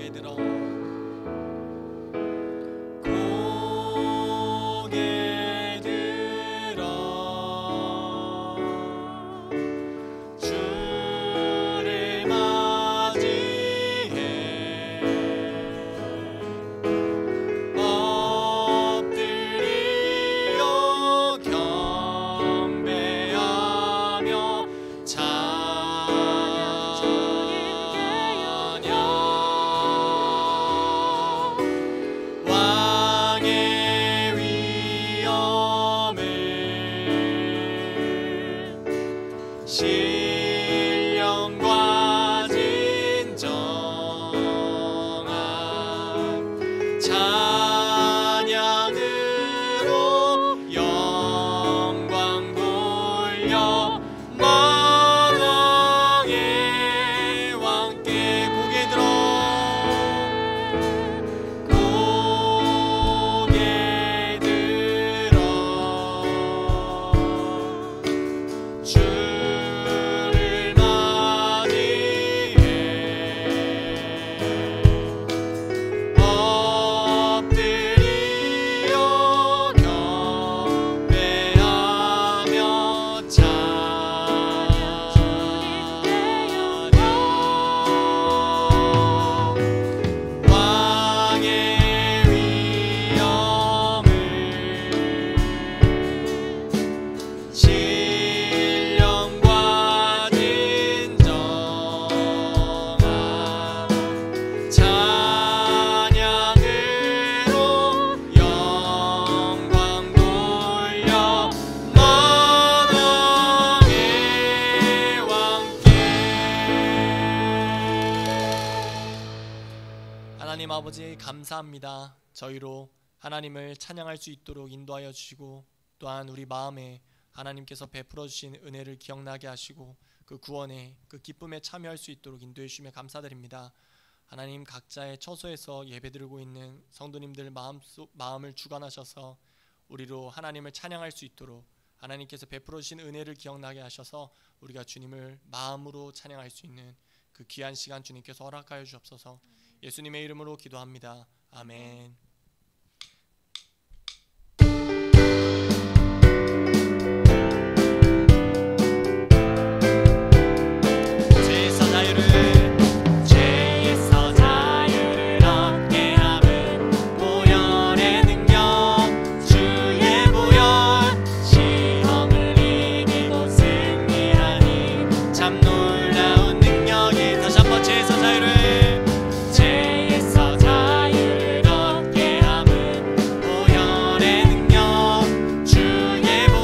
고개 들어 주를 맞이해 엎드리어 경배하며 왕의 위엄을 신령과 진정한 찬양으로 영광 돌려 만왕의 왕께 고개 들어 고개 들어 주를 맞이해 엎드리어 경배하며 찬양 왕의 위엄을 신령과 진정한 찬양으로 영광 돌려 만왕의 왕께. 하나님 아버지 감사합니다. 저희로 하나님을 찬양할 수 있도록 인도하여 주시고 또한 우리 마음에 하나님께서 베풀어 주신 은혜를 기억나게 하시고 그 구원에 그 기쁨에 참여할 수 있도록 인도해 주시며 감사드립니다. 하나님 각자의 처소에서 예배드리고 있는 성도님들 마음을 주관하셔서 우리로 하나님을 찬양할 수 있도록 하나님께서 베풀어 주신 은혜를 기억나게 하셔서 우리가 주님을 마음으로 찬양할 수 있는 그 귀한 시간 주님께서 허락하여 주옵소서. 예수님의 이름으로 기도합니다. 아멘. 죄에서 자유를 얻게 함은 보혈의 능력 주의 보혈 시험을 이기고 승리하니 참 놀라운 능력이. 다시 한번 죄에서 자유를 얻게 함은 보혈의 능력 주의 보혈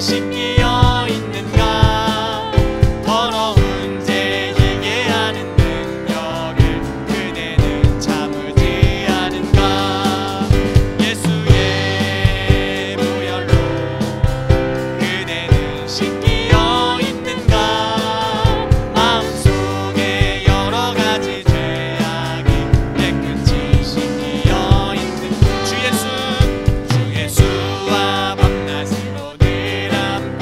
씻기어 있는가. 더러운 죄 희게 하는 능력을 그대는 참으지 않은가. 예수의 보혈로 그대는 씻기어 있는가. 마음속에 여러 가지 죄악이 깨끗이 씻기어 있는 주 예수와 밤낮으로 늘 함께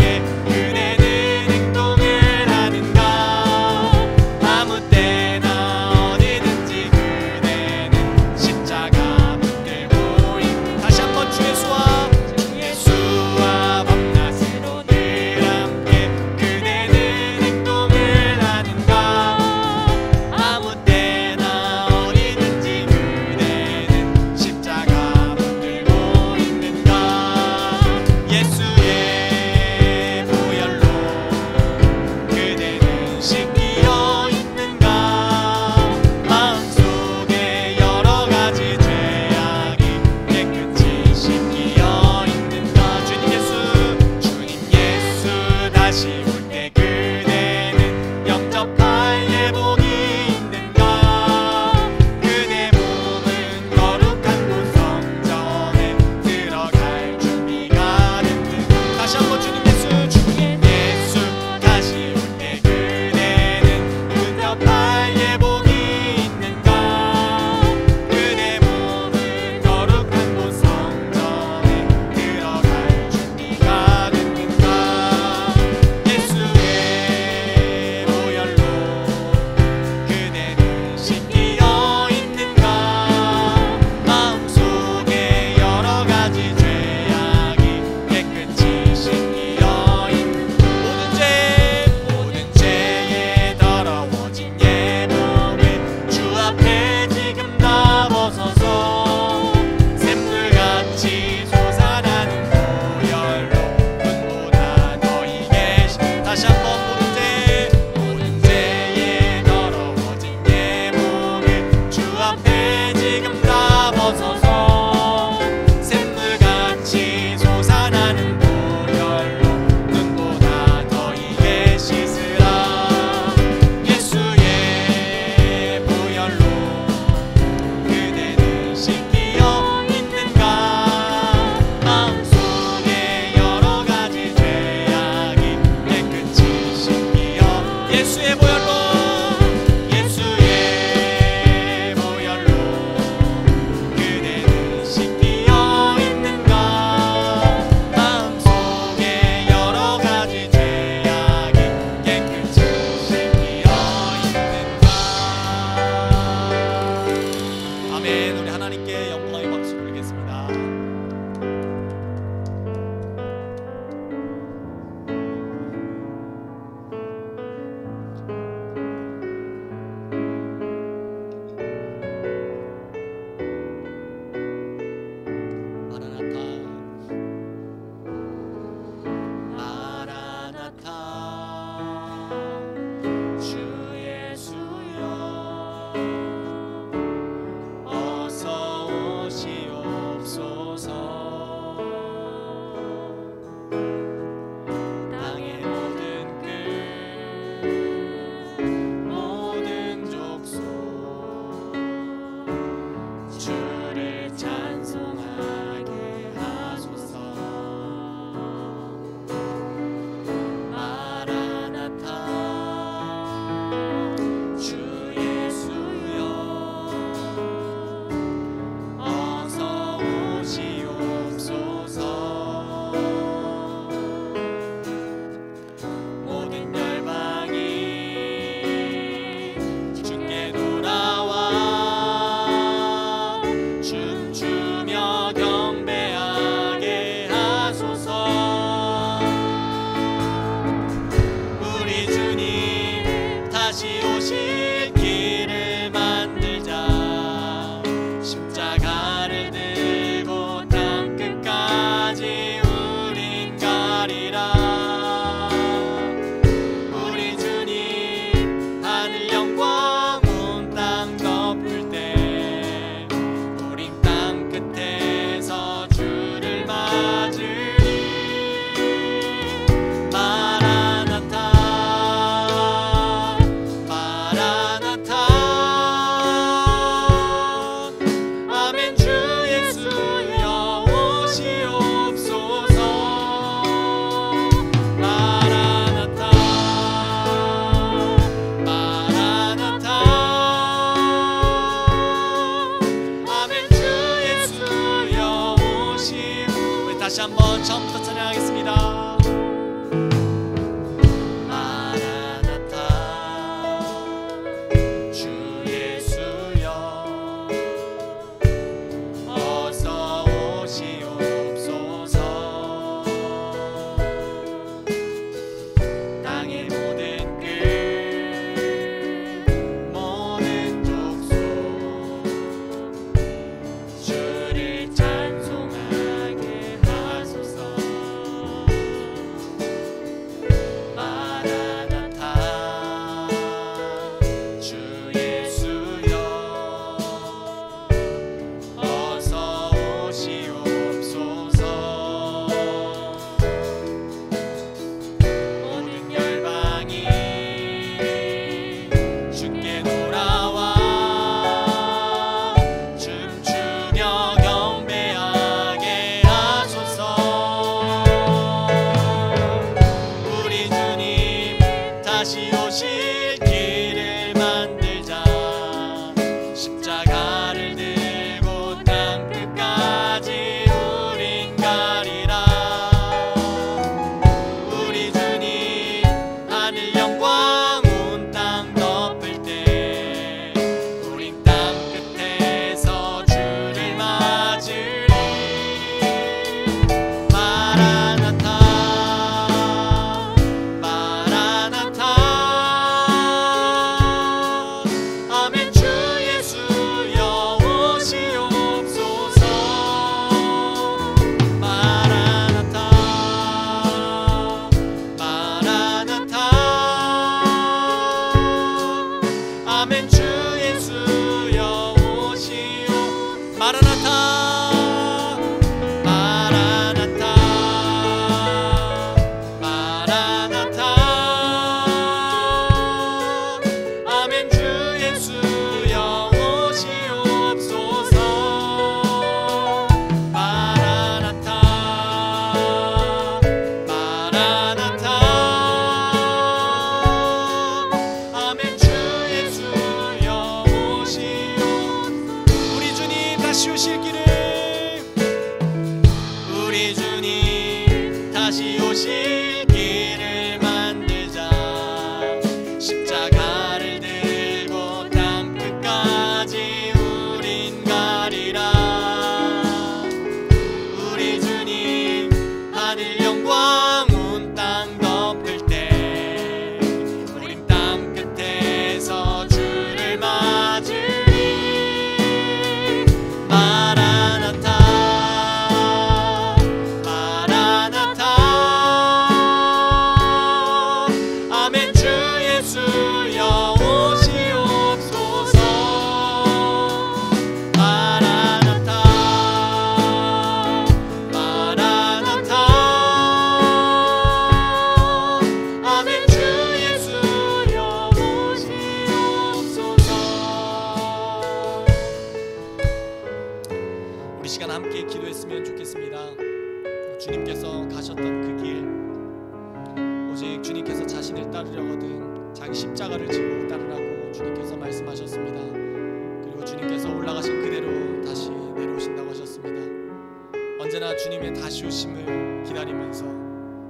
다시 오실 길을 만들자. 십자가를 들고 땅 끝까지 우린 가리라. 우리 주님 하늘 영광 온 땅 덮을 때 우린 땅 끝에서 주를 맞으리. 마라나타 마라나타. 아멘. 주 예수여 오시옵소서. 마라나타 마라나타. 아멘. 주 예수여 오시오. 마라나타 마라나타 마라나타. 아멘. 주 예수여 오시옵소서. 마라나타 마라나타. 아멘. 주 예수여 오시오. 우리 주님 다시 오실 길을 우리 주님 다시 오실 길을 만들자. 십자가를 들고 땅 끝까지 우린 가리라. 우리 주님 하늘 영광 온 땅 덮을 때 우린 땅 끝에서 주를 맞으리. 마라나타 마라나타. 아멘. 주 예수여 오시옵소서. 마라나타 마라나타. 아멘. 주 예수여 오시옵소서. 우리 시간 함께 기도했으면 좋겠습니다. 주님께서 가셨던 그 길, 오직 주님께서 자신을 따르려거든 자기 십자가를 지고 따르라고 주님께서 말씀하셨습니다. 그리고 주님께서 올라가신 그대로 다시 내려오신다고 하셨습니다. 언제나 주님의 다시 오심을 기다리면서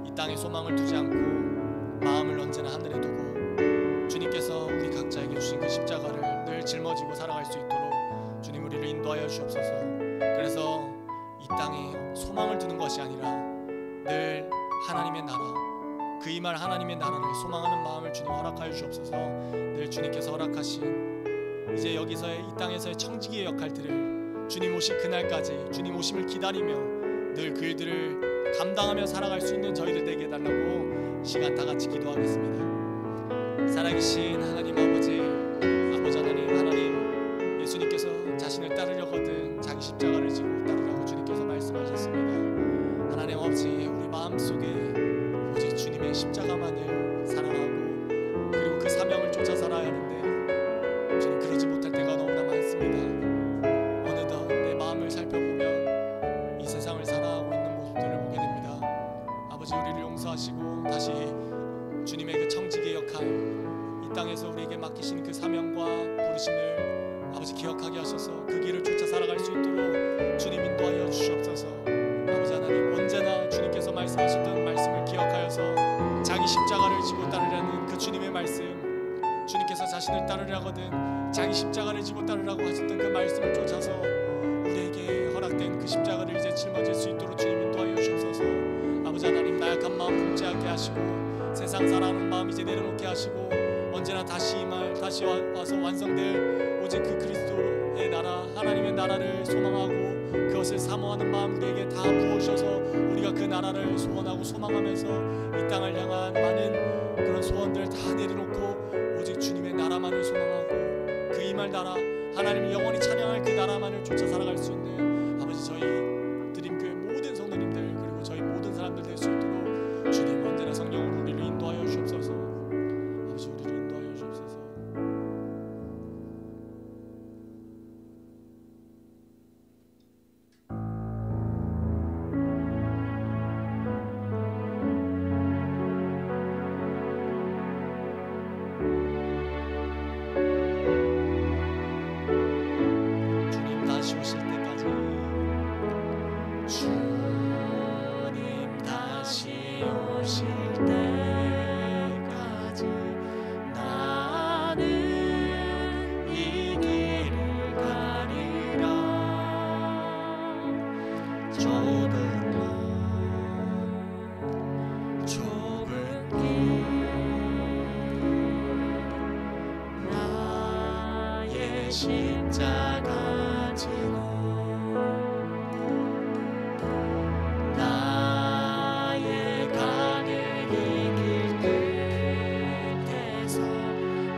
이 땅에 소망을 두지 않고 마음을 언제나 하늘에 두고 주님께서 우리 각자에게 주신 그 십자가를 늘 짊어지고 살아갈 수 있도록 주님 우리를 인도하여 주옵소서. 그래서 이 땅에 소망을 두는 것이 아니라 늘 하나님의 나라, 그 이 말 하나님의 나라를 소망하는 마음을 주님 허락하여 주옵소서. 늘 주님께서 허락하신 이제 여기서의 이 땅에서의 청지기의 역할들을 주님 오실 그날까지 주님 오심을 기다리며 늘 그 일들을 감당하며 살아갈 수 있는 저희들 되게 해달라고 시간 다 같이 기도하겠습니다. 살아계신 하나님 아버지 하나님, 예수님께서 자신을 따르려거든 자기 십자가를 지고 따르라고 주님께서 말씀하셨습니다. 하나님 아버지, 우리 마음속에 오직 주님의 십자가만을 사랑하고 그리고 그 사명을 쫓아 살아야 하는데 주님 그러지 못할 때가 너무나 많습니다. 어느덧 내 마음을 살펴보면 이 세상을 살아가고 있는 모습들을 보게 됩니다. 아버지, 우리를 용서하시고 다시 주님의 그 청지기의 역할, 이 땅에서 우리에게 맡기신 그 사명과 부르심을 아버지 기억하게 하셔서 그 길을 쫓아 살아갈 수 있도록 주님 인도하여 주시옵소서. 아버지 하나님, 언제나 주님께서 말씀하셨던 말씀을 기억하여서 자기 십자가를 지고 따르라는 그 주님의 말씀, 주님께서 자신을 따르라거든 자기 십자가를 지고 따르라고 하셨던 그 말씀을 쫓아서 우리에게 허락된 그 십자가를 이제 짊어질 수 있도록 주님 인도하여 주옵소서. 아버지 하나님, 나약한 마음 품지 않게 하시고 세상 사랑하는 마음 이제 내려놓게 하시고 언제나 다시 이 말 다시 와서 완성될 오직 그 그리스도의 나라, 하나님의 나라를 소망하고 그것을 사모하는 마음 우리에게 다 부어주셔서 우리가 그 나라를 소원하고 소망하면서 이 땅을 향한 많은 그런 소원들 다 내려놓고 오직 주님의 나라만을 소망하고 그 이 말 나라, 하나님을 영원히 찬양할 그 나라만을 쫓아 살아갈 수 있는 아버지 저희 드림교회 모든 성도님들 그리고 저희 모든 사람들 될 수 있도록 주님 언제나 성령으로 우리를 인도하여 주옵소서. 아버지, 우리를 인도하여 주옵소서. 십자가 지고 나의 가는 이 길 끝에서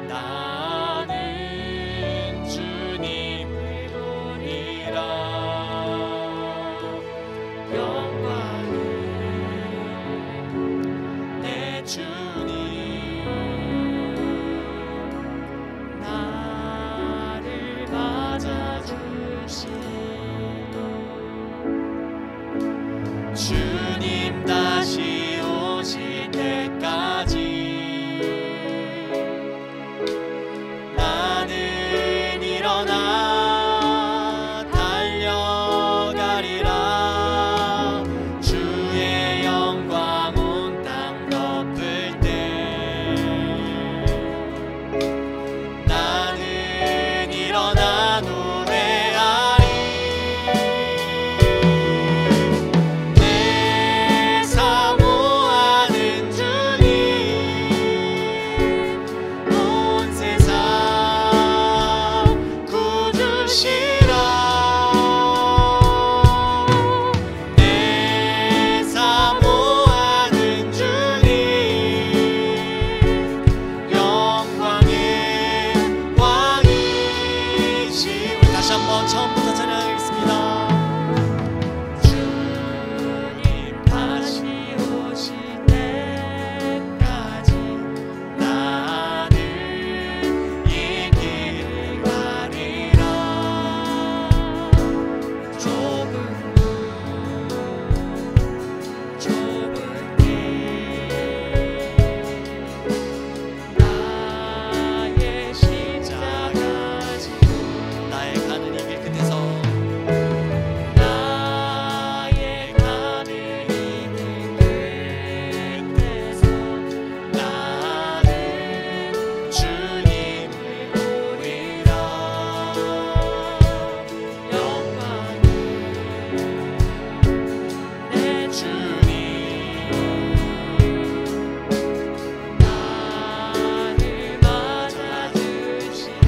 나는 주님을 보리라. 영광은 내 주님 나를 맞아주시. 주님 다시 오실 때까지 나는 일어나 달려가리라. 주의 영광 온 땅 덮을 때 나는 일어나 노래하리. 내 사모하는 주님 온 세상 구주시라. 내 사모하는 주님 영광의 왕이시. 우리 다시 한번 처음부터 찬양하겠습니다. 주님 다시 오실 때까지 나는 이 길 가리라. 좁은 문 좁은 길 나의 십자가 지고 나의 가는 이 길 끝에서 나의 가는 이 길 끝에서 나는 주님을 보리라. 영광은 내 주님 나를 맞아주시니.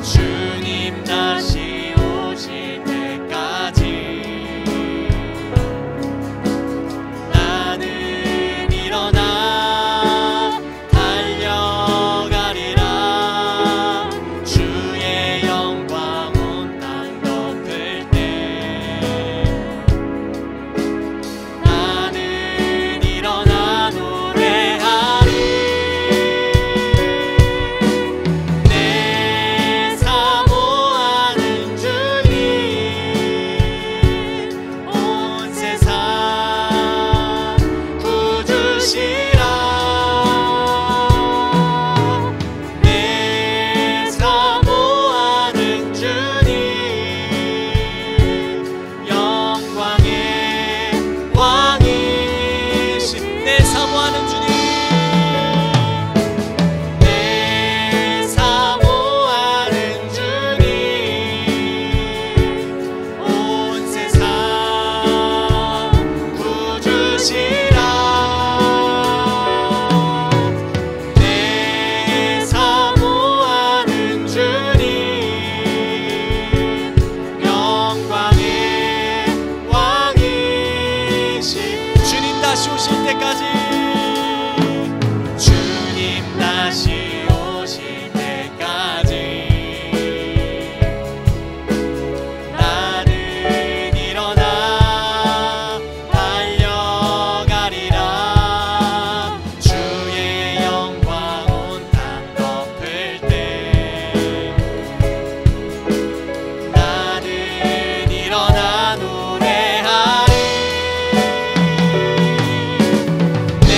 주님 다시 오실 때까지 나는 일어나 달려가리라. 주의 영광 온 땅 덮을 때 나는 일어나 노래하리. 내 사모하는 주님 온 세상 구주시라. 내 사모하는 주님 영광의 왕이신. 내 사모하는 주님 내 사모하는 주님 온 세상 구주시라. 내 사모하는 주님 영광의 왕이신. 주님 다시 오실 때까지 주님 다시 오실 때까지 나는 일어나 달려가리라. 주의 영광 온 땅 덮을 때 나는 일어나 노래하리. 내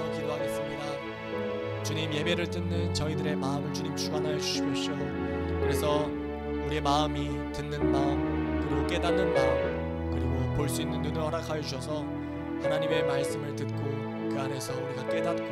위해서 기도하겠습니다. 주님, 예배를 듣는 저희들의 마음을 주님 주관하여 주십시오. 그래서 우리의 마음이 듣는 마음, 그리고 깨닫는 마음, 그리고 볼 수 있는 눈을 허락하여 주셔서 하나님의 말씀을 듣고 그 안에서 우리가 깨닫고,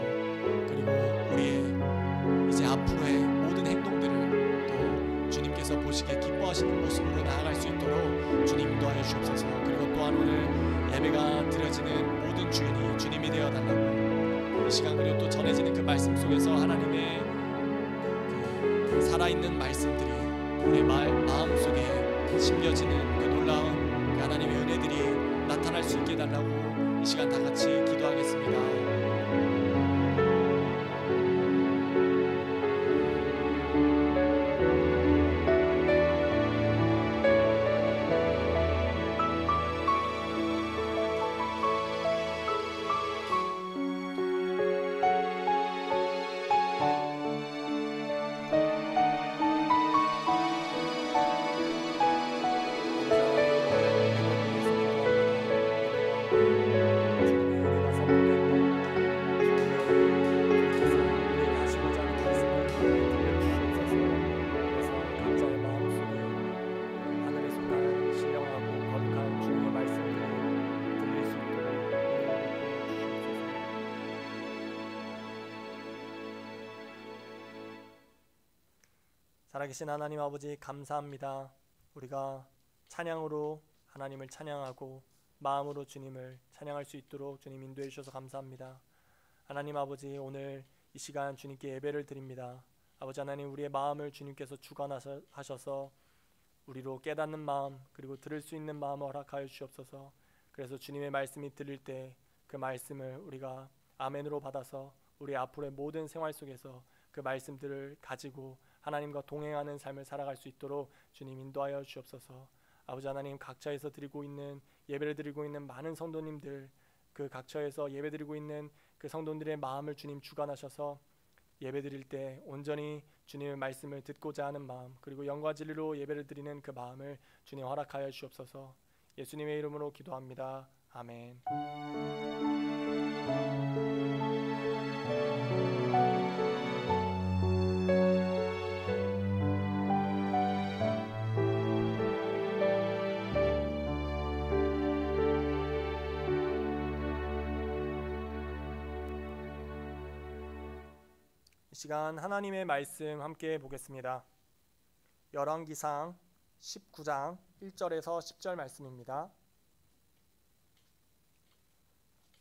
그리고 우리의 이제 앞으로의 모든 행동들을 또 주님께서 보시기에 기뻐하시는 모습으로 나아갈 수 있도록 주님 인도하여 주옵소서. 그리고 또한 오늘 예배가 드려지는 모든 주인이 주님이 되어달라고, 이 시간 그리고 또 전해지는 그 말씀 속에서 하나님의 그 살아있는 말씀들이 우리의 마음 속에 심겨지는 그 놀라운 그 하나님의 은혜들이 나타날 수 있게 해달라고 이 시간 다 같이 기도하겠습니다. 살아계신 하나님 아버지, 감사합니다. 우리가 찬양으로 하나님을 찬양하고 마음으로 주님을 찬양할 수 있도록 주님 인도해 주셔서 감사합니다. 하나님 아버지, 오늘 이 시간 주님께 예배를 드립니다. 아버지 하나님, 우리의 마음을 주님께서 주관하셔서 우리로 깨닫는 마음, 그리고 들을 수 있는 마음을 허락하여 주옵소서. 그래서 주님의 말씀이 들릴 때 그 말씀을 우리가 아멘으로 받아서 우리 앞으로의 모든 생활 속에서 그 말씀들을 가지고 하나님과 동행하는 삶을 살아갈 수 있도록 주님 인도하여 주옵소서. 아버지 하나님, 각처에서 드리고 있는 예배를 드리고 있는 많은 성도님들, 그 각처에서 예배 드리고 있는 그 성도들의 마음을 주님 주관하셔서 예배 드릴 때 온전히 주님의 말씀을 듣고자 하는 마음, 그리고 영과 진리로 예배를 드리는 그 마음을 주님 허락하여 주옵소서. 예수님의 이름으로 기도합니다. 아멘. 이 시간 하나님의 말씀 함께 보겠습니다. 열왕기상 19장 1절에서 10절 말씀입니다.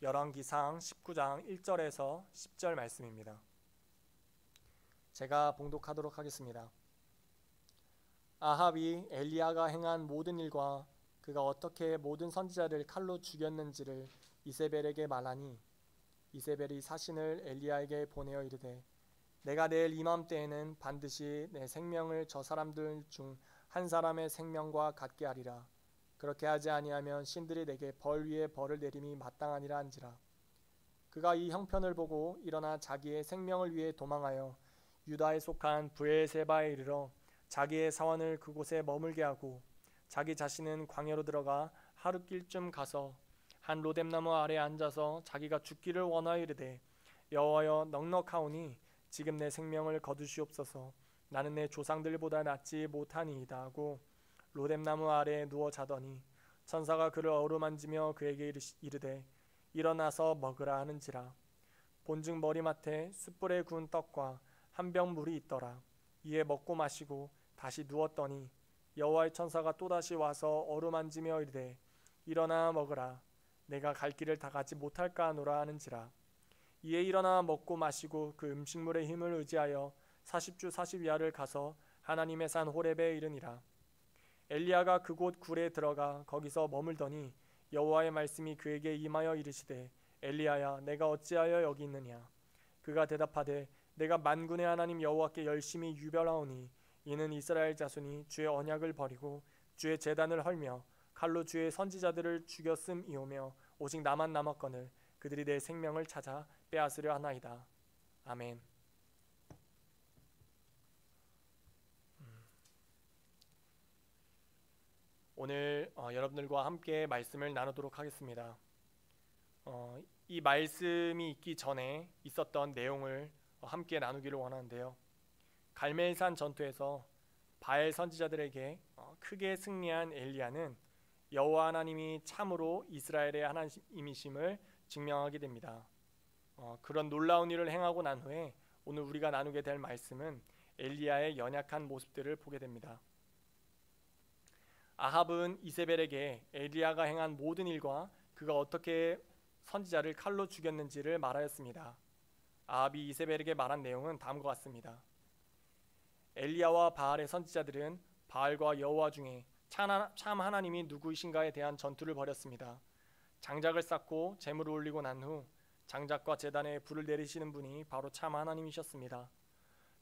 열왕기상 19장 1절에서 10절 말씀입니다. 제가 봉독하도록 하겠습니다. 아합이 엘리야가 행한 모든 일과 그가 어떻게 모든 선지자를 칼로 죽였는지를 이세벨에게 말하니, 이세벨이 사신을 엘리야에게 보내어 이르되, 내가 내일 이맘때에는 반드시 내 생명을 저 사람들 중 한 사람의 생명과 같게 하리라. 그렇게 하지 아니하면 신들이 내게 벌 위에 벌을 내림이 마땅하니라 한지라. 그가 이 형편을 보고 일어나 자기의 생명을 위해 도망하여 유다에 속한 브에세바에 이르러 자기의 사원을 그곳에 머물게 하고, 자기 자신은 광야로 들어가 하룻길쯤 가서 한 로뎀나무 아래 앉아서 자기가 죽기를 원하여 이르되, 여호와여, 넉넉하오니 지금 내 생명을 거두시옵소서. 나는 내 조상들보다 낫지 못하니이다 하고 로뎀나무 아래에 누워 자더니 천사가 그를 어루만지며 그에게 이르되, 일어나서 먹으라 하는지라. 본즉 머리맡에 숯불에 구운 떡과 한 병 물이 있더라. 이에 먹고 마시고 다시 누웠더니 여호와의 천사가 또다시 와서 어루만지며 이르되, 일어나 먹으라. 내가 갈 길을 다 가지 못할까 하노라 하는지라. 이에 일어나 먹고 마시고 그 음식물의 힘을 의지하여 40주 40야를 가서 하나님의 산 호렙에 이르니라. 엘리야가 그곳 굴에 들어가 거기서 머물더니 여호와의 말씀이 그에게 임하여 이르시되, 엘리야야, 내가 어찌하여 여기 있느냐. 그가 대답하되, 내가 만군의 하나님 여호와께 열심히 유별하오니 이는 이스라엘 자손이 주의 언약을 버리고 주의 제단을 헐며 칼로 주의 선지자들을 죽였음이오며 오직 나만 남았거늘 그들이 내 생명을 찾아 빼앗으려 하나이다. 아멘. 오늘 여러분들과 함께 말씀을 나누도록 하겠습니다. 이 말씀이 있기 전에 있었던 내용을 함께 나누기를 원하는데요. 갈멜산 전투에서 바알 선지자들에게 크게 승리한 엘리야는 여호와 하나님이 참으로 이스라엘의 하나님이심을 증명하게 됩니다. 그런 놀라운 일을 행하고 난 후에 오늘 우리가 나누게 될 말씀은 엘리야의 연약한 모습들을 보게 됩니다. 아합은 이세벨에게 엘리야가 행한 모든 일과 그가 어떻게 선지자를 칼로 죽였는지를 말하였습니다. 아합이 이세벨에게 말한 내용은 다음과 같습니다. 엘리야와 바알의 선지자들은 바알과 여호와 중에 참 하나님이 누구이신가에 대한 전투를 벌였습니다. 장작을 쌓고 제물을 올리고 난 후 장작과 제단에 불을 내리시는 분이 바로 참 하나님이셨습니다.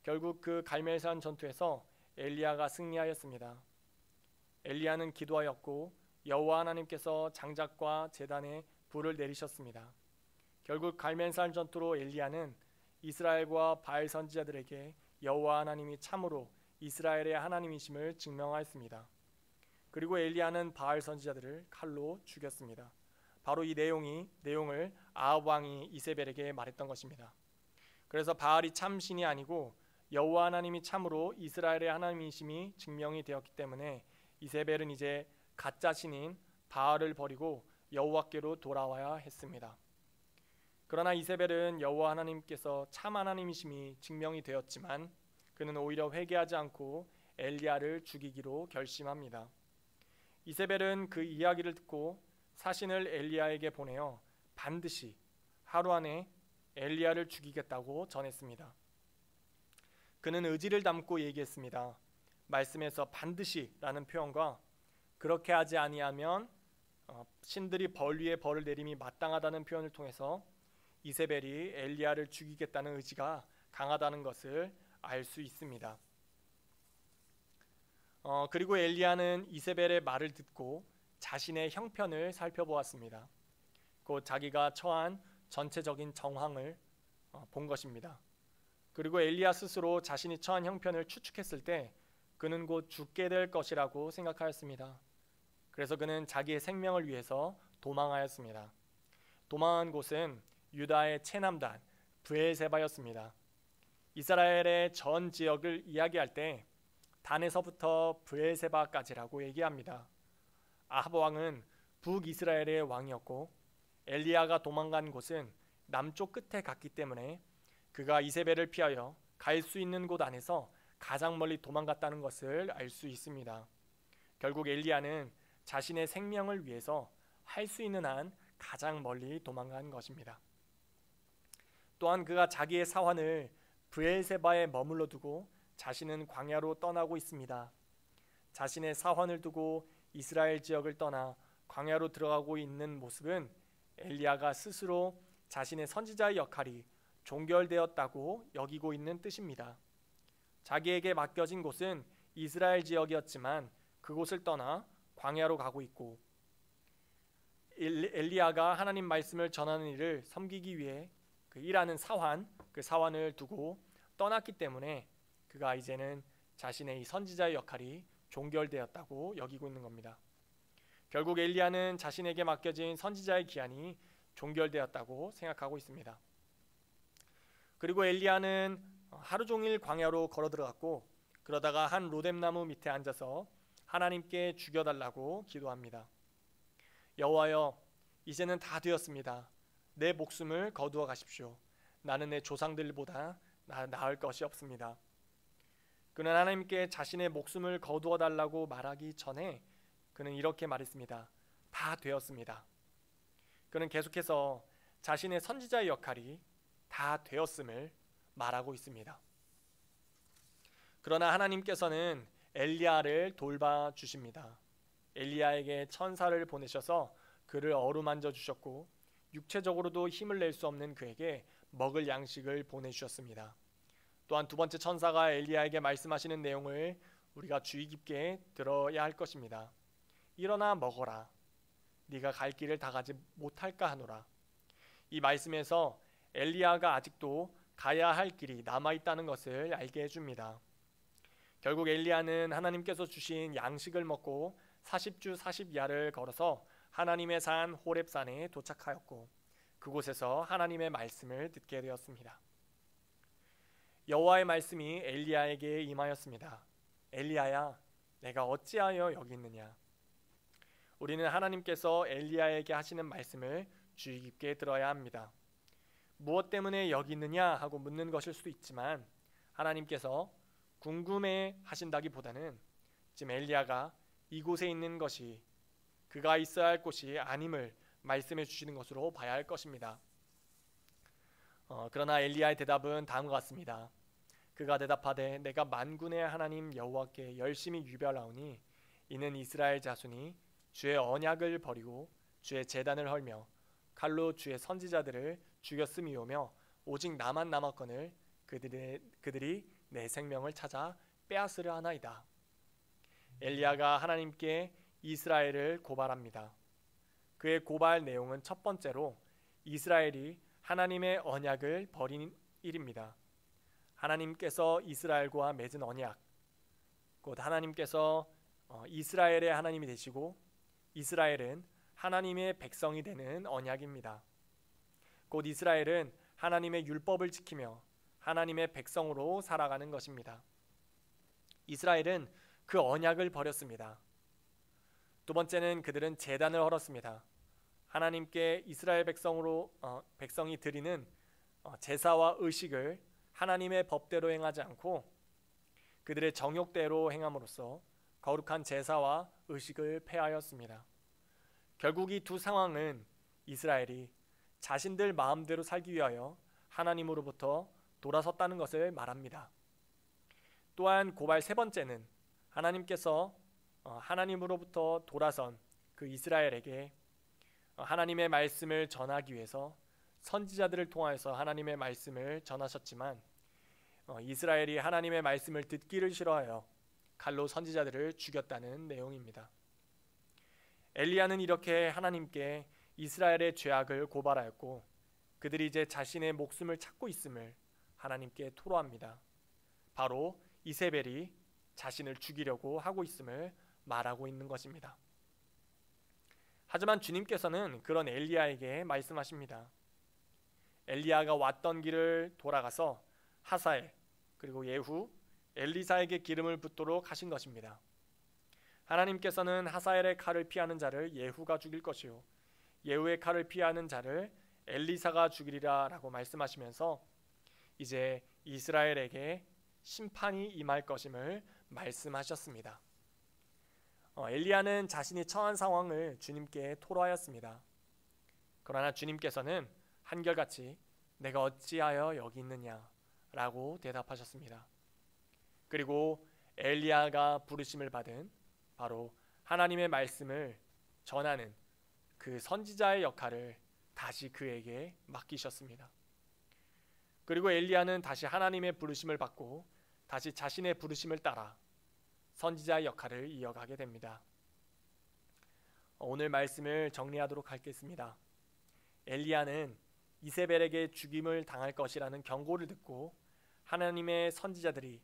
결국 그 갈멜산 전투에서 엘리야가 승리하였습니다. 엘리야는 기도하였고 여호와 하나님께서 장작과 제단에 불을 내리셨습니다. 결국 갈멜산 전투로 엘리야는 이스라엘과 바알 선지자들에게 여호와 하나님이 참으로 이스라엘의 하나님이심을 증명하였습니다. 그리고 엘리야는 바알 선지자들을 칼로 죽였습니다. 바로 이 내용을 아합 왕이 이세벨에게 말했던 것입니다. 그래서 바알이 참신이 아니고 여호와 하나님이 참으로 이스라엘의 하나님이심이 증명이 되었기 때문에 이세벨은 이제 가짜 신인 바알을 버리고 여호와께로 돌아와야 했습니다. 그러나 이세벨은 여호와 하나님께서 참 하나님이심이 증명이 되었지만 그는 오히려 회개하지 않고 엘리야를 죽이기로 결심합니다. 이세벨은 그 이야기를 듣고 사신을 엘리야에게 보내어 반드시 하루 안에 엘리야를 죽이겠다고 전했습니다. 그는 의지를 담고 얘기했습니다. 말씀에서 반드시라는 표현과 그렇게 하지 아니하면 신들이 벌 위에 벌을 내림이 마땅하다는 표현을 통해서 이세벨이 엘리야를 죽이겠다는 의지가 강하다는 것을 알 수 있습니다. 그리고 엘리야는 이세벨의 말을 듣고 자신의 형편을 살펴보았습니다. 곧 자기가 처한 전체적인 정황을 본 것입니다. 그리고 엘리야 스스로 자신이 처한 형편을 추측했을 때 그는 곧 죽게 될 것이라고 생각하였습니다. 그래서 그는 자기의 생명을 위해서 도망하였습니다. 도망한 곳은 유다의 최남단 브엘세바였습니다. 이스라엘의 전 지역을 이야기할 때 단에서부터 브엘세바까지라고 얘기합니다. 아합 왕은 북이스라엘의 왕이었고 엘리야가 도망간 곳은 남쪽 끝에 갔기 때문에 그가 이세벨을 피하여 갈 수 있는 곳 안에서 가장 멀리 도망갔다는 것을 알 수 있습니다. 결국 엘리야는 자신의 생명을 위해서 할 수 있는 한 가장 멀리 도망간 것입니다. 또한 그가 자기의 사환을 브엘세바에 머물러 두고 자신은 광야로 떠나고 있습니다. 자신의 사환을 두고 이스라엘 지역을 떠나 광야로 들어가고 있는 모습은 엘리야가 스스로 자신의 선지자의 역할이 종결되었다고 여기고 있는 뜻입니다. 자기에게 맡겨진 곳은 이스라엘 지역이었지만 그곳을 떠나 광야로 가고 있고 엘리야가 하나님 말씀을 전하는 일을 섬기기 위해 그 일하는 사환, 그 사환을 두고 떠났기 때문에 그가 이제는 자신의 이 선지자의 역할이 종결되었다고 여기고 있는 겁니다. 결국 엘리야는 자신에게 맡겨진 선지자의 기한이 종결되었다고 생각하고 있습니다. 그리고 엘리야는 하루 종일 광야로 걸어 들어갔고 그러다가 한 로뎀나무 밑에 앉아서 하나님께 죽여달라고 기도합니다. 여호와여, 이제는 다 되었습니다. 내 목숨을 거두어 가십시오. 나는 내 조상들보다 나을 것이 없습니다. 그는 하나님께 자신의 목숨을 거두어 달라고 말하기 전에 그는 이렇게 말했습니다. 다 되었습니다. 그는 계속해서 자신의 선지자의 역할이 다 되었음을 말하고 있습니다. 그러나 하나님께서는 엘리야를 돌봐 주십니다. 엘리야에게 천사를 보내셔서 그를 어루만져 주셨고 육체적으로도 힘을 낼 수 없는 그에게 먹을 양식을 보내주셨습니다. 또한 두 번째 천사가 엘리야에게 말씀하시는 내용을 우리가 주의 깊게 들어야 할 것입니다. 일어나 먹어라. 네가 갈 길을 다 가지 못할까 하노라. 이 말씀에서 엘리야가 아직도 가야 할 길이 남아있다는 것을 알게 해줍니다. 결국 엘리야는 하나님께서 주신 양식을 먹고 40주 40야를 걸어서 하나님의 산 호렙산에 도착하였고 그곳에서 하나님의 말씀을 듣게 되었습니다. 여호와의 말씀이 엘리야에게 임하였습니다. 엘리야야, 내가 어찌하여 여기 있느냐? 우리는 하나님께서 엘리야에게 하시는 말씀을 주의 깊게 들어야 합니다. 무엇 때문에 여기 있느냐 하고 묻는 것일 수도 있지만 하나님께서 궁금해 하신다기보다는 지금 엘리야가 이곳에 있는 것이 그가 있어야 할 곳이 아님을 말씀해 주시는 것으로 봐야 할 것입니다. 그러나 엘리야의 대답은 다음과 같습니다. 그가 대답하되 내가 만군의 하나님 여호와께 열심히 유별하오니 이는 이스라엘 자손이 주의 언약을 버리고 주의 제단을 헐며 칼로 주의 선지자들을 죽였음이오며 오직 나만 남았거늘 그들이 내 생명을 찾아 빼앗으려 하나이다. 엘리야가 하나님께 이스라엘을 고발합니다. 그의 고발 내용은 첫 번째로 이스라엘이 하나님의 언약을 버린 일입니다. 하나님께서 이스라엘과 맺은 언약, 곧 하나님께서 이스라엘의 하나님이 되시고 이스라엘은 하나님의 백성이 되는 언약입니다. 곧 이스라엘은 하나님의 율법을 지키며 하나님의 백성으로 살아가는 것입니다. 이스라엘은 그 언약을 버렸습니다. 두 번째는 그들은 제단을 헐었습니다. 하나님께 이스라엘 백성이 드리는 제사와 의식을 하나님의 법대로 행하지 않고 그들의 정욕대로 행함으로써 거룩한 제사와 의식을 폐하였습니다. 결국 이 두 상황은 이스라엘이 자신들 마음대로 살기 위하여 하나님으로부터 돌아섰다는 것을 말합니다. 또한 고발 세 번째는 하나님께서 하나님으로부터 돌아선 그 이스라엘에게 하나님의 말씀을 전하기 위해서 선지자들을 통하여서 하나님의 말씀을 전하셨지만 이스라엘이 하나님의 말씀을 듣기를 싫어하여 칼로 선지자들을 죽였다는 내용입니다. 엘리야는 이렇게 하나님께 이스라엘의 죄악을 고발하였고 그들이 이제 자신의 목숨을 찾고 있음을 하나님께 토로합니다. 바로 이세벨이 자신을 죽이려고 하고 있음을 말하고 있는 것입니다. 하지만 주님께서는 그런 엘리야에게 말씀하십니다. 엘리야가 왔던 길을 돌아가서 하사엘 그리고 예후, 엘리사에게 기름을 붓도록 하신 것입니다. 하나님께서는 하사엘의 칼을 피하는 자를 예후가 죽일 것이요 예후의 칼을 피하는 자를 엘리사가 죽이리라 라고 말씀하시면서 이제 이스라엘에게 심판이 임할 것임을 말씀하셨습니다. 엘리야는 자신이 처한 상황을 주님께 토로하였습니다. 그러나 주님께서는 한결같이 내가 어찌하여 여기 있느냐 라고 대답하셨습니다. 그리고 엘리야가 부르심을 받은 바로 하나님의 말씀을 전하는 그 선지자의 역할을 다시 그에게 맡기셨습니다. 그리고 엘리야는 다시 하나님의 부르심을 받고 다시 자신의 부르심을 따라 선지자의 역할을 이어가게 됩니다. 오늘 말씀을 정리하도록 하겠습니다. 엘리야는 이세벨에게 죽임을 당할 것이라는 경고를 듣고 하나님의 선지자들이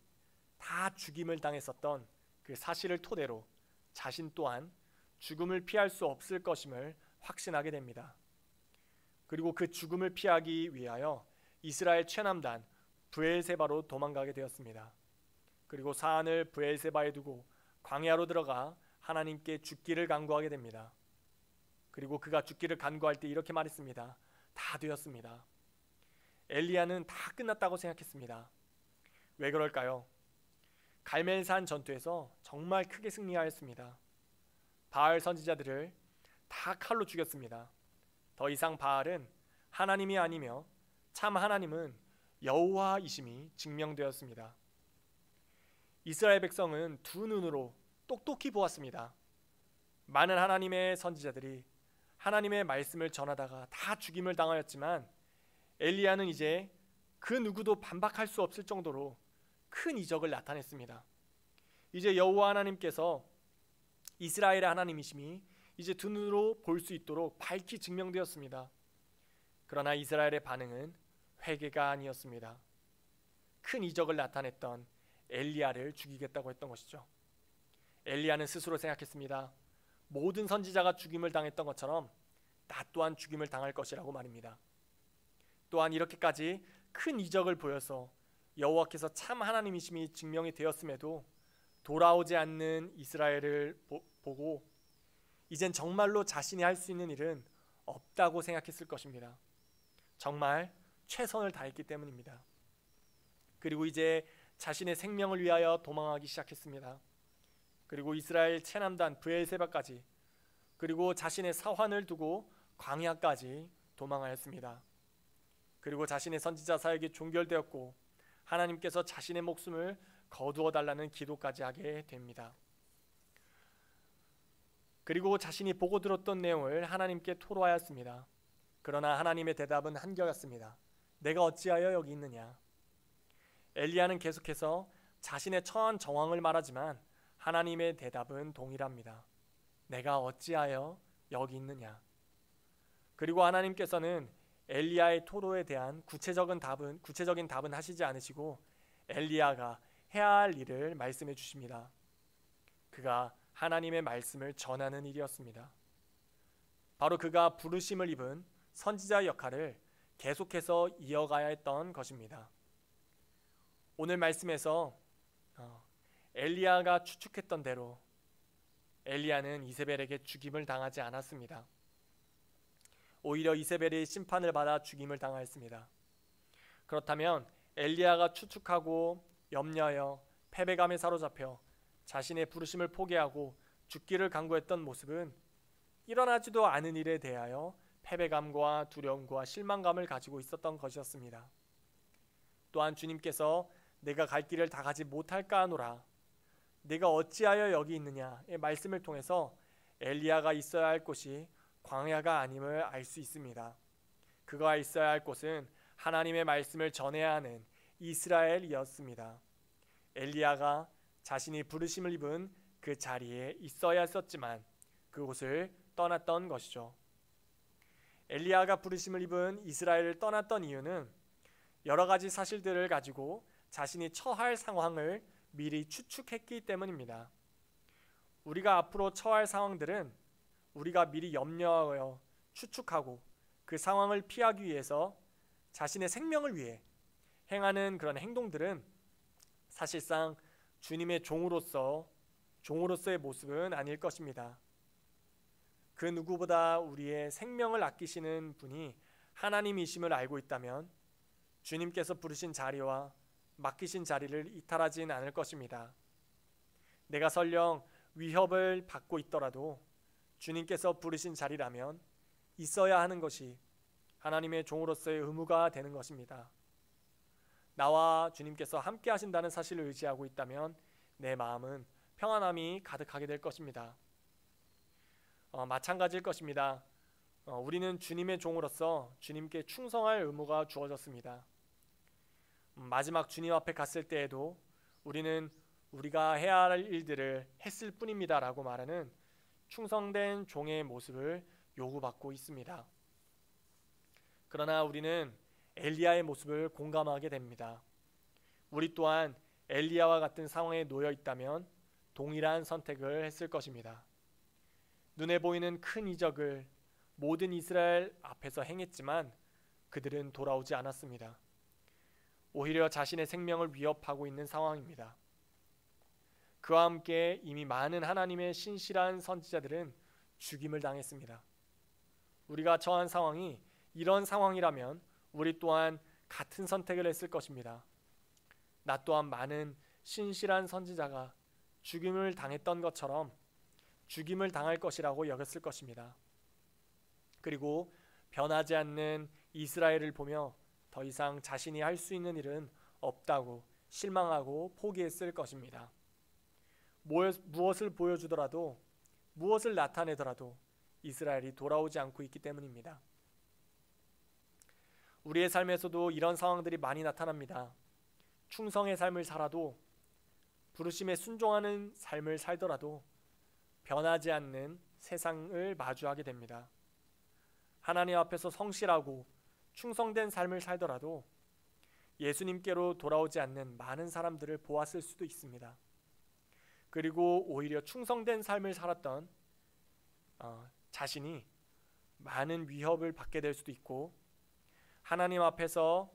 다 죽임을 당했었던 그 사실을 토대로 자신 또한 죽음을 피할 수 없을 것임을 확신하게 됩니다. 그리고 그 죽음을 피하기 위하여 이스라엘 최남단 브엘세바로 도망가게 되었습니다. 그리고 사안을 브엘세바에 두고 광야로 들어가 하나님께 죽기를 간구하게 됩니다. 그리고 그가 죽기를 간구할 때 이렇게 말했습니다. 다 되었습니다. 엘리야는 다 끝났다고 생각했습니다. 왜 그럴까요? 갈멜산 전투에서 정말 크게 승리하였습니다. 바알 선지자들을 다 칼로 죽였습니다. 더 이상 바알은 하나님이 아니며 참 하나님은 여호와이심이 증명되었습니다. 이스라엘 백성은 두 눈으로 똑똑히 보았습니다. 많은 하나님의 선지자들이 하나님의 말씀을 전하다가 다 죽임을 당하였지만 엘리야는 이제 그 누구도 반박할 수 없을 정도로 큰 이적을 나타냈습니다. 이제 여호와 하나님께서 이스라엘의 하나님이심이 이제 두 눈으로 볼 수 있도록 밝히 증명되었습니다. 그러나 이스라엘의 반응은 회개가 아니었습니다. 큰 이적을 나타냈던 엘리야를 죽이겠다고 했던 것이죠. 엘리야는 스스로 생각했습니다. 모든 선지자가 죽임을 당했던 것처럼 나 또한 죽임을 당할 것이라고 말입니다. 또한 이렇게까지 큰 이적을 보여서 여호와께서 참 하나님이심이 증명이 되었음에도 돌아오지 않는 이스라엘을 보고 이젠 정말로 자신이 할 수 있는 일은 없다고 생각했을 것입니다. 정말 최선을 다했기 때문입니다. 그리고 이제 자신의 생명을 위하여 도망하기 시작했습니다. 그리고 이스라엘 최남단 브엘세바까지, 그리고 자신의 사환을 두고 광야까지 도망하였습니다. 그리고 자신의 선지자 사역이 종결되었고 하나님께서 자신의 목숨을 거두어 달라는 기도까지 하게 됩니다. 그리고 자신이 보고 들었던 내용을 하나님께 토로하였습니다. 그러나 하나님의 대답은 한결같습니다. 내가 어찌하여 여기 있느냐? 엘리야는 계속해서 자신의 처한 정황을 말하지만 하나님의 대답은 동일합니다. 내가 어찌하여 여기 있느냐? 그리고 하나님께서는 엘리야의 토로에 대한 구체적인 답은 하시지 않으시고 엘리야가 해야 할 일을 말씀해 주십니다. 그가 하나님의 말씀을 전하는 일이었습니다. 바로 그가 부르심을 입은 선지자 역할을 계속해서 이어가야 했던 것입니다. 오늘 말씀에서 엘리야가 추측했던 대로 엘리야는 이세벨에게 죽임을 당하지 않았습니다. 오히려 이세벨이 심판을 받아 죽임을 당하였습니다. 그렇다면 엘리야가 추측하고 염려하여 패배감에 사로잡혀 자신의 부르심을 포기하고 죽기를 강구했던 모습은 일어나지도 않은 일에 대하여 패배감과 두려움과 실망감을 가지고 있었던 것이었습니다. 또한 주님께서 내가 갈 길을 다 가지 못할까 하노라, 내가 어찌하여 여기 있느냐의 말씀을 통해서 엘리야가 있어야 할 곳이 광야가 아님을 알 수 있습니다. 그가 있어야 할 곳은 하나님의 말씀을 전해야 하는 이스라엘이었습니다. 엘리야가 자신이 부르심을 입은 그 자리에 있어야 했었지만 그곳을 떠났던 것이죠. 엘리야가 부르심을 입은 이스라엘을 떠났던 이유는 여러 가지 사실들을 가지고 자신이 처할 상황을 미리 추측했기 때문입니다. 우리가 앞으로 처할 상황들은 우리가 미리 염려하여 추측하고 그 상황을 피하기 위해서 자신의 생명을 위해 행하는 그런 행동들은 사실상 주님의 종으로서의 모습은 아닐 것입니다. 그 누구보다 우리의 생명을 아끼시는 분이 하나님이심을 알고 있다면 주님께서 부르신 자리와 맡기신 자리를 이탈하진 않을 것입니다. 내가 설령 위협을 받고 있더라도 주님께서 부르신 자리라면 있어야 하는 것이 하나님의 종으로서의 의무가 되는 것입니다. 나와 주님께서 함께 하신다는 사실을 의지하고 있다면 내 마음은 평안함이 가득하게 될 것입니다. 마찬가지일 것입니다. 우리는 주님의 종으로서 주님께 충성할 의무가 주어졌습니다. 마지막 주님 앞에 갔을 때에도 우리는 우리가 해야 할 일들을 했을 뿐입니다 라고 말하는 충성된 종의 모습을 요구받고 있습니다. 그러나 우리는 엘리야의 모습을 공감하게 됩니다. 우리 또한 엘리야와 같은 상황에 놓여 있다면 동일한 선택을 했을 것입니다. 눈에 보이는 큰 이적을 모든 이스라엘 앞에서 행했지만 그들은 돌아오지 않았습니다. 오히려 자신의 생명을 위협하고 있는 상황입니다. 그와 함께 이미 많은 하나님의 신실한 선지자들은 죽임을 당했습니다. 우리가 처한 상황이 이런 상황이라면 우리 또한 같은 선택을 했을 것입니다. 나 또한 많은 신실한 선지자가 죽임을 당했던 것처럼 죽임을 당할 것이라고 여겼을 것입니다. 그리고 변하지 않는 이스라엘을 보며 더 이상 자신이 할 수 있는 일은 없다고 실망하고 포기했을 것입니다. 무엇을 보여주더라도 무엇을 나타내더라도 이스라엘이 돌아오지 않고 있기 때문입니다. 우리의 삶에서도 이런 상황들이 많이 나타납니다. 충성의 삶을 살아도, 부르심에 순종하는 삶을 살더라도 변하지 않는 세상을 마주하게 됩니다. 하나님 앞에서 성실하고 충성된 삶을 살더라도 예수님께로 돌아오지 않는 많은 사람들을 보았을 수도 있습니다. 그리고 오히려 충성된 삶을 살았던 자신이 많은 위협을 받게 될 수도 있고, 하나님 앞에서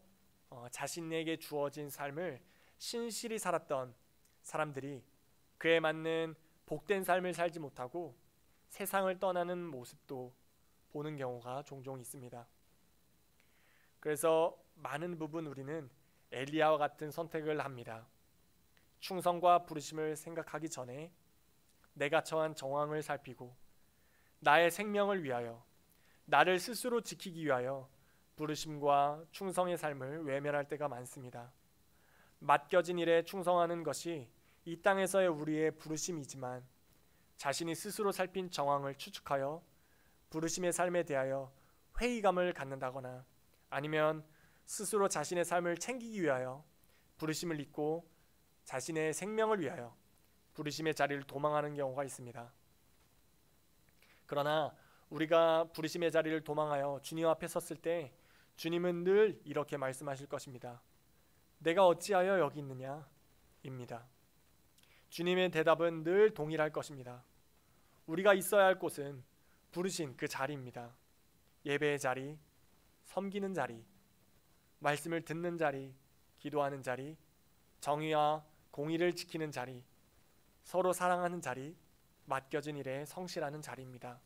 자신에게 주어진 삶을 신실히 살았던 사람들이 그에 맞는 복된 삶을 살지 못하고 세상을 떠나는 모습도 보는 경우가 종종 있습니다. 그래서 많은 부분 우리는 엘리야와 같은 선택을 합니다. 충성과 부르심을 생각하기 전에 내가 처한 정황을 살피고 나의 생명을 위하여, 나를 스스로 지키기 위하여 부르심과 충성의 삶을 외면할 때가 많습니다. 맡겨진 일에 충성하는 것이 이 땅에서의 우리의 부르심이지만 자신이 스스로 살핀 정황을 추측하여 부르심의 삶에 대하여 회의감을 갖는다거나 아니면 스스로 자신의 삶을 챙기기 위하여 부르심을 잊고 자신의 생명을 위하여 부르심의 자리를 도망하는 경우가 있습니다. 그러나 우리가 부르심의 자리를 도망하여 주님 앞에 섰을 때 주님은 늘 이렇게 말씀하실 것입니다. 내가 어찌하여 여기 있느냐? 입니다. 주님의 대답은 늘 동일할 것입니다. 우리가 있어야 할 곳은 부르신 그 자리입니다. 예배의 자리, 섬기는 자리, 말씀을 듣는 자리, 기도하는 자리, 정의와 공의를 지키는 자리, 서로 사랑하는 자리, 맡겨진 일에 성실하는 자리입니다.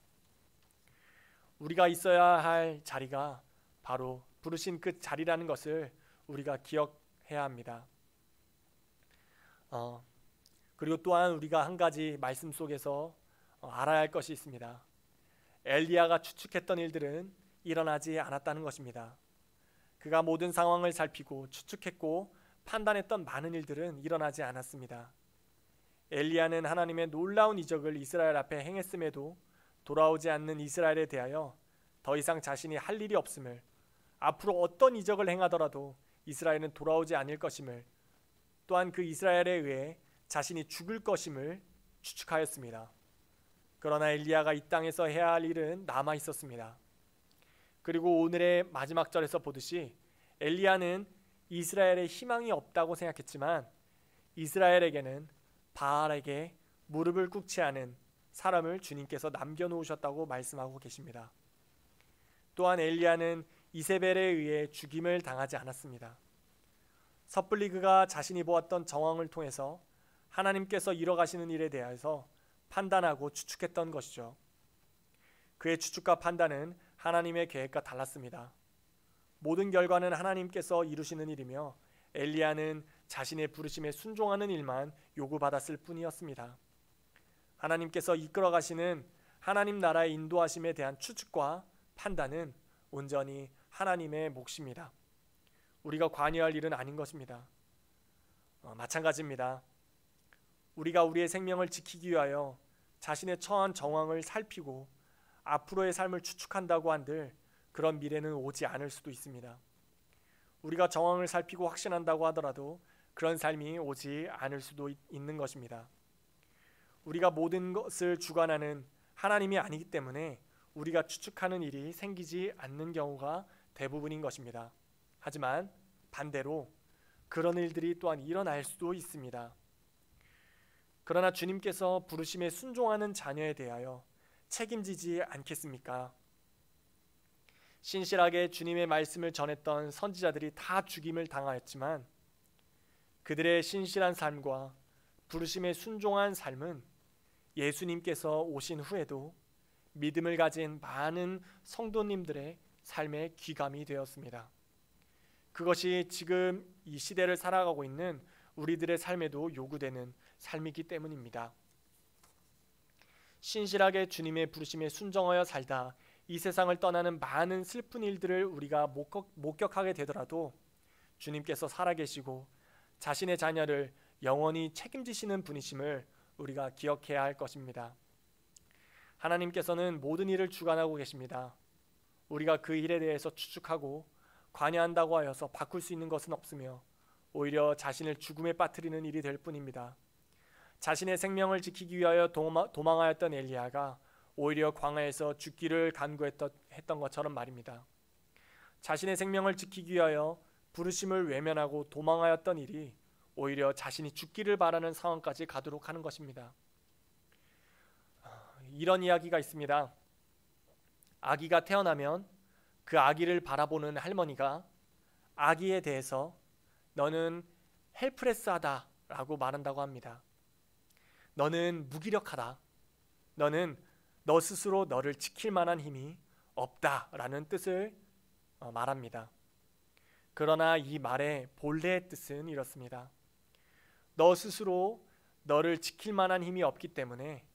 우리가 있어야 할 자리가 바로 부르신 그 자리라는 것을 우리가 기억해야 합니다. 그리고 또한 우리가 한 가지 말씀 속에서 알아야 할 것이 있습니다. 엘리야가 추측했던 일들은 일어나지 않았다는 것입니다. 그가 모든 상황을 살피고 추측했고 판단했던 많은 일들은 일어나지 않았습니다. 엘리야는 하나님의 놀라운 이적을 이스라엘 앞에 행했음에도 돌아오지 않는 이스라엘에 대하여 더 이상 자신이 할 일이 없음을, 앞으로 어떤 이적을 행하더라도 이스라엘은 돌아오지 않을 것임을, 또한 그 이스라엘에 의해 자신이 죽을 것임을 추측하였습니다. 그러나 엘리야가 이 땅에서 해야 할 일은 남아 있었습니다. 그리고 오늘의 마지막 절에서 보듯이 엘리야는 이스라엘에 희망이 없다고 생각했지만 이스라엘에게는 바알에게 무릎을 꿇지 않은 사람을 주님께서 남겨놓으셨다고 말씀하고 계십니다. 또한 엘리야는 이세벨에 의해 죽임을 당하지 않았습니다. 섣불리 그가 자신이 보았던 정황을 통해서 하나님께서 이뤄가시는 일에 대해서 판단하고 추측했던 것이죠. 그의 추측과 판단은 하나님의 계획과 달랐습니다. 모든 결과는 하나님께서 이루시는 일이며 엘리야는 자신의 부르심에 순종하는 일만 요구받았을 뿐이었습니다. 하나님께서 이끌어 가시는 하나님 나라의 인도하심에 대한 추측과 판단은 온전히 하나님의 몫입니다. 우리가 관여할 일은 아닌 것입니다. 마찬가지입니다. 우리가 우리의 생명을 지키기 위하여 자신의 처한 정황을 살피고 앞으로의 삶을 추측한다고 한들 그런 미래는 오지 않을 수도 있습니다. 우리가 정황을 살피고 확신한다고 하더라도 그런 삶이 오지 않을 수도 있는 것입니다. 우리가 모든 것을 주관하는 하나님이 아니기 때문에 우리가 추측하는 일이 생기지 않는 경우가 대부분인 것입니다. 하지만 반대로 그런 일들이 또한 일어날 수도 있습니다. 그러나 주님께서 부르심에 순종하는 자녀에 대하여 책임지지 않겠습니까? 신실하게 주님의 말씀을 전했던 선지자들이 다 죽임을 당하였지만 그들의 신실한 삶과 부르심에 순종한 삶은 예수님께서 오신 후에도 믿음을 가진 많은 성도님들의 삶의 귀감이 되었습니다. 그것이 지금 이 시대를 살아가고 있는 우리들의 삶에도 요구되는 삶이기 때문입니다. 신실하게 주님의 부르심에 순종하여 살다 이 세상을 떠나는 많은 슬픈 일들을 우리가 목격하게 되더라도 주님께서 살아계시고 자신의 자녀를 영원히 책임지시는 분이심을 우리가 기억해야 할 것입니다. 하나님께서는 모든 일을 주관하고 계십니다. 우리가 그 일에 대해서 추측하고 관여한다고 하여서 바꿀 수 있는 것은 없으며 오히려 자신을 죽음에 빠뜨리는 일이 될 뿐입니다. 자신의 생명을 지키기 위하여 도망하였던 엘리야가 오히려 광야에서 죽기를 간구했던 것처럼 말입니다. 자신의 생명을 지키기 위하여 부르심을 외면하고 도망하였던 일이 오히려 자신이 죽기를 바라는 상황까지 가도록 하는 것입니다. 이런 이야기가 있습니다. 아기가 태어나면 그 아기를 바라보는 할머니가 아기에 대해서 너는 헬프레스하다 라고 말한다고 합니다. 너는 무기력하다. 너는 너 스스로 너를 지킬 만한 힘이 없다 라는 뜻을 말합니다. 그러나 이 말의 본래의 뜻은 이렇습니다. 너 스스로 너를 지킬 만한 힘이 없기 때문에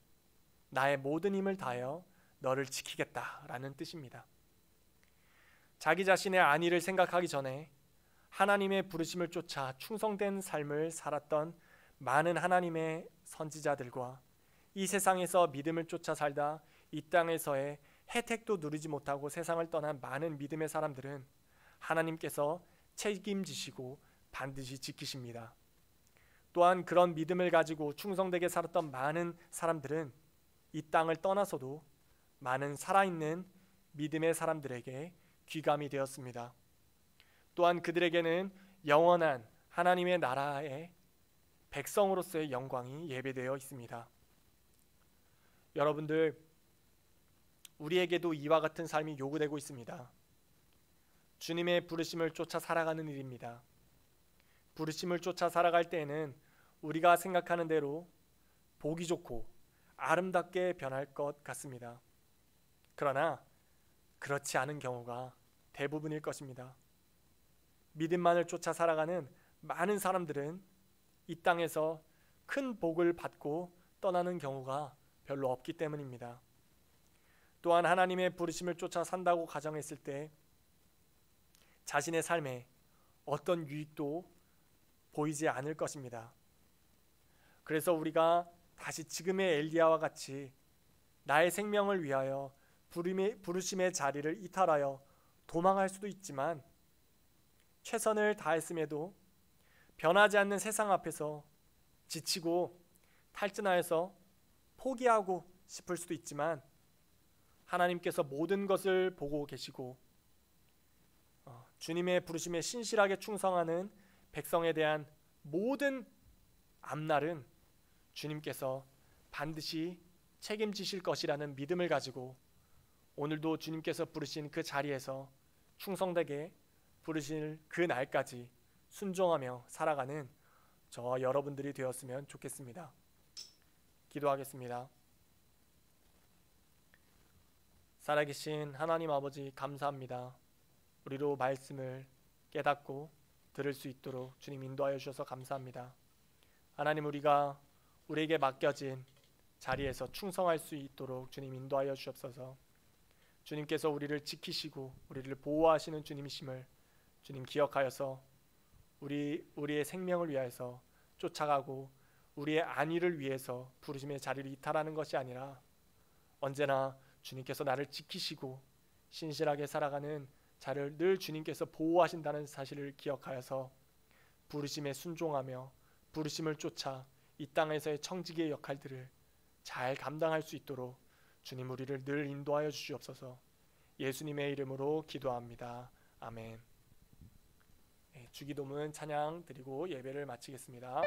나의 모든 힘을 다하여 너를 지키겠다라는 뜻입니다. 자기 자신의 안위를 생각하기 전에 하나님의 부르심을 쫓아 충성된 삶을 살았던 많은 하나님의 선지자들과 이 세상에서 믿음을 쫓아 살다 이 땅에서의 혜택도 누리지 못하고 세상을 떠난 많은 믿음의 사람들은 하나님께서 책임지시고 반드시 지키십니다. 또한 그런 믿음을 가지고 충성되게 살았던 많은 사람들은 이 땅을 떠나서도 많은 살아있는 믿음의 사람들에게 귀감이 되었습니다. 또한 그들에게는 영원한 하나님의 나라의 백성으로서의 영광이 예배되어 있습니다. 여러분들, 우리에게도 이와 같은 삶이 요구되고 있습니다. 주님의 부르심을 쫓아 살아가는 일입니다. 부르심을 쫓아 살아갈 때에는 우리가 생각하는 대로 보기 좋고 아름답게 변할 것 같습니다. 그러나 그렇지 않은 경우가 대부분일 것입니다. 믿음만을 쫓아 살아가는 많은 사람들은 이 땅에서 큰 복을 받고 떠나는 경우가 별로 없기 때문입니다. 또한 하나님의 부르심을 쫓아 산다고 가정했을 때 자신의 삶에 어떤 유익도 보이지 않을 것입니다. 그래서 우리가 다시 지금의 엘리야와 같이 나의 생명을 위하여 부르심의 자리를 이탈하여 도망할 수도 있지만 최선을 다했음에도 변하지 않는 세상 앞에서 지치고 탈진하여서 포기하고 싶을 수도 있지만 하나님께서 모든 것을 보고 계시고 주님의 부르심에 신실하게 충성하는 백성에 대한 모든 앞날은 주님께서 반드시 책임지실 것이라는 믿음을 가지고 오늘도 주님께서 부르신 그 자리에서 충성되게 부르실 그 날까지 순종하며 살아가는 저와 여러분들이 되었으면 좋겠습니다. 기도하겠습니다. 살아계신 하나님 아버지, 감사합니다. 우리로 말씀을 깨닫고 들을 수 있도록 주님 인도하여 주셔서 감사합니다. 하나님, 우리가 우리에게 맡겨진 자리에서 충성할 수 있도록 주님 인도하여 주옵소서. 주님께서 우리를 지키시고 우리를 보호하시는 주님이심을 주님 기억하여서 우리의 생명을 위해서 쫓아가고 우리의 안위를 위해서 부르심의 자리를 이탈하는 것이 아니라 언제나 주님께서 나를 지키시고 신실하게 살아가는 자를 늘 주님께서 보호하신다는 사실을 기억하여서 부르심에 순종하며 부르심을 쫓아 이 땅에서의 청지기의 역할들을 잘 감당할 수 있도록 주님 우리를 늘 인도하여 주시옵소서. 예수님의 이름으로 기도합니다. 아멘. 주기도문 찬양 드리고 예배를 마치겠습니다.